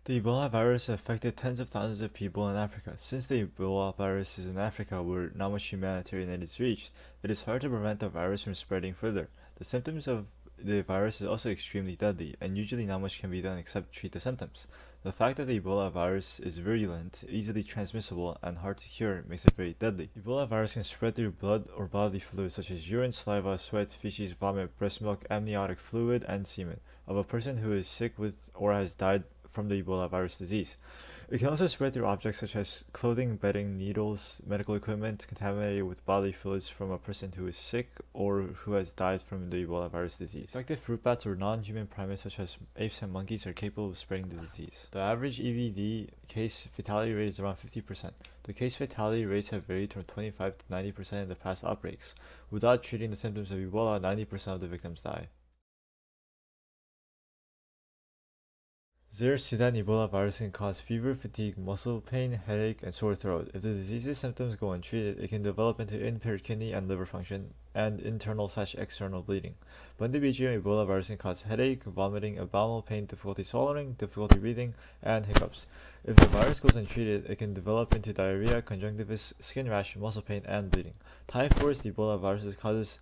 The Ebola virus affected tens of thousands of people in Africa. Since the Ebola virus is in Africa where not much humanitarian aid is reached, it is hard to prevent the virus from spreading further. The symptoms of the virus is also extremely deadly, and usually not much can be done except treat the symptoms. The fact that the Ebola virus is virulent, easily transmissible, and hard to cure makes it very deadly. Ebola virus can spread through blood or bodily fluids such as urine, saliva, sweat, feces, vomit, breast milk, amniotic fluid, and semen of a person who is sick with or has died from the Ebola virus disease. It can also spread through objects such as clothing, bedding, needles, medical equipment contaminated with bodily fluids from a person who is sick or who has died from the Ebola virus disease. Infected fruit bats or non-human primates such as apes and monkeys are capable of spreading the disease. The average EVD case fatality rate is around 50%. The case fatality rates have varied from 25 to 90% in the past outbreaks. Without treating the symptoms of Ebola, 90% of the victims die. Zaire Sudan Ebola virus can cause fever, fatigue, muscle pain, headache, and sore throat. If the disease's symptoms go untreated, it can develop into impaired kidney and liver function and internal/external bleeding. Bundibugyo Ebola virus can cause headache, vomiting, abdominal pain, difficulty swallowing, difficulty breathing, and hiccups. If the virus goes untreated, it can develop into diarrhea, conjunctivitis, skin rash, muscle pain, and bleeding. Typhus, the Ebola virus causes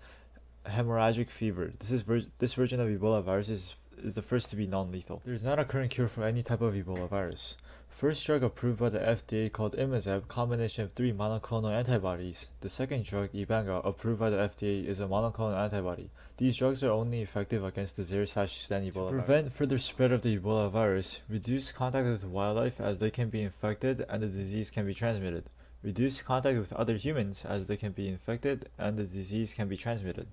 hemorrhagic fever. This version of Ebola virus is the first to be non-lethal. There is not a current cure for any type of Ebola virus. First drug approved by the FDA called Imazeb, combination of 3 monoclonal antibodies. The second drug, Ibanga, approved by the FDA is a monoclonal antibody. These drugs are only effective against the Zaire/Sudan Ebola virus. To prevent further spread of the Ebola virus, reduce contact with wildlife as they can be infected and the disease can be transmitted. Reduce contact with other humans as they can be infected and the disease can be transmitted.